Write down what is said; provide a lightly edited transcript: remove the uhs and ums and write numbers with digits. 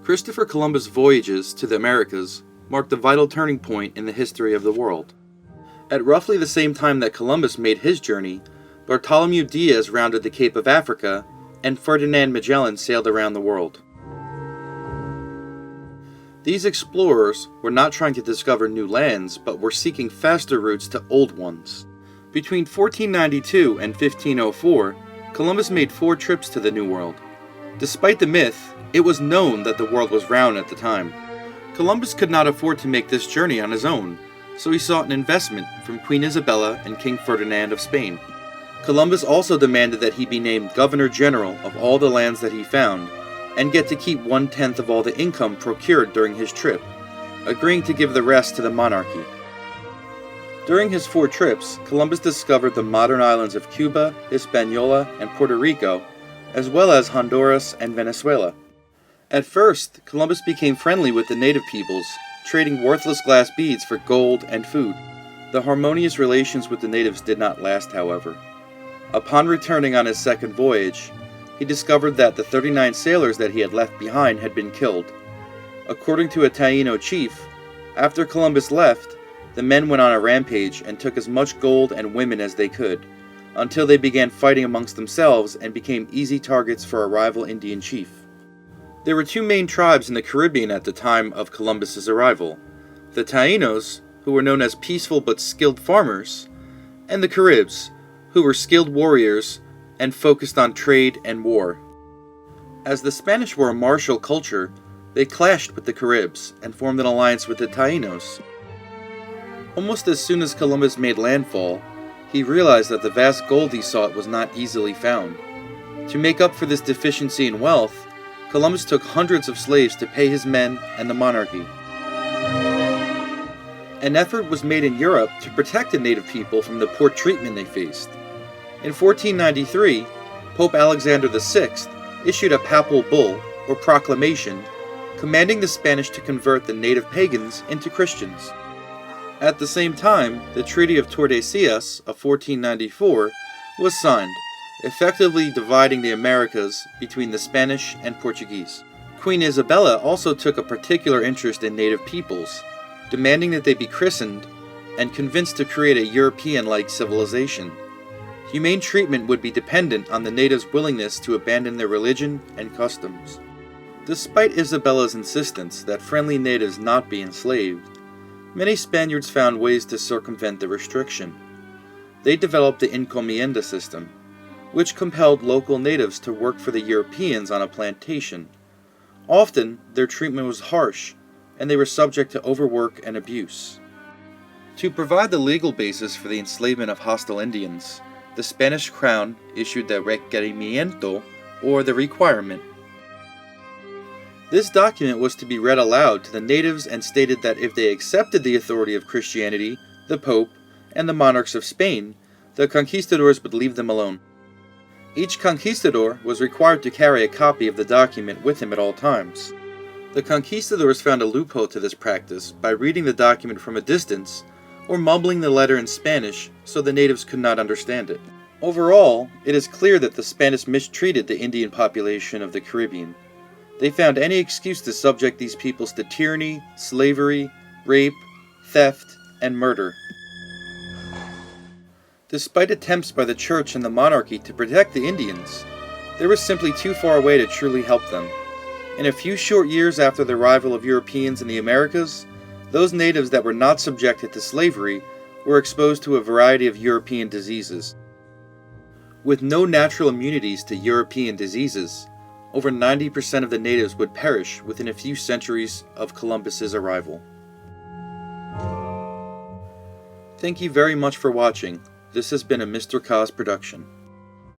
Christopher Columbus' voyages to the Americas marked a vital turning point in the history of the world. At roughly the same time that Columbus made his journey, Bartholomew Diaz rounded the Cape of Africa, and Ferdinand Magellan sailed around the world. These explorers were not trying to discover new lands, but were seeking faster routes to old ones. Between 1492 and 1504, Columbus made 4 trips to the New World. Despite the myth, it was known that the world was round at the time. Columbus could not afford to make this journey on his own, so he sought an investment from Queen Isabella and King Ferdinand of Spain. Columbus also demanded that he be named Governor General of all the lands that he found, and get to keep 1/10 of all the income procured during his trip, agreeing to give the rest to the monarchy. During his 4 trips, Columbus discovered the modern islands of Cuba, Hispaniola, and Puerto Rico, as well as Honduras and Venezuela. At first, Columbus became friendly with the native peoples, trading worthless glass beads for gold and food. The harmonious relations with the natives did not last, however. Upon returning on his second voyage, he discovered that the 39 sailors that he had left behind had been killed. According to a Taino chief, after Columbus left, the men went on a rampage and took as much gold and women as they could, until they began fighting amongst themselves and became easy targets for a rival Indian chief. There were 2 main tribes in the Caribbean at the time of Columbus's arrival: the Taínos, who were known as peaceful but skilled farmers, and the Caribs, who were skilled warriors and focused on trade and war. As the Spanish were a martial culture, they clashed with the Caribs and formed an alliance with the Taínos. Almost as soon as Columbus made landfall, he realized that the vast gold he sought was not easily found. To make up for this deficiency in wealth, Columbus took hundreds of slaves to pay his men and the monarchy. An effort was made in Europe to protect the native people from the poor treatment they faced. In 1493, Pope Alexander VI issued a papal bull, or proclamation, commanding the Spanish to convert the native pagans into Christians. At the same time, the Treaty of Tordesillas of 1494 was signed, effectively dividing the Americas between the Spanish and Portuguese. Queen Isabella also took a particular interest in native peoples, demanding that they be christened and convinced to create a European-like civilization. Humane treatment would be dependent on the natives' willingness to abandon their religion and customs. Despite Isabella's insistence that friendly natives not be enslaved, many Spaniards found ways to circumvent the restriction. They developed the encomienda system, which compelled local natives to work for the Europeans on a plantation. Often, their treatment was harsh, and they were subject to overwork and abuse. To provide the legal basis for the enslavement of hostile Indians, the Spanish crown issued the requerimiento, or the requirement. This document was to be read aloud to the natives and stated that if they accepted the authority of Christianity, the Pope, and the monarchs of Spain, the conquistadors would leave them alone. Each conquistador was required to carry a copy of the document with him at all times. The conquistadors found a loophole to this practice by reading the document from a distance or mumbling the letter in Spanish so the natives could not understand it. Overall, it is clear that the Spanish mistreated the Indian population of the Caribbean. They found any excuse to subject these peoples to tyranny, slavery, rape, theft, and murder. Despite attempts by the church and the monarchy to protect the Indians, they were simply too far away to truly help them. In a few short years after the arrival of Europeans in the Americas, those natives that were not subjected to slavery were exposed to a variety of European diseases. With no natural immunities to European diseases, over 90% of the natives would perish within a few centuries of Columbus's arrival. Thank you very much for watching. This has been a Mr. Kaz production.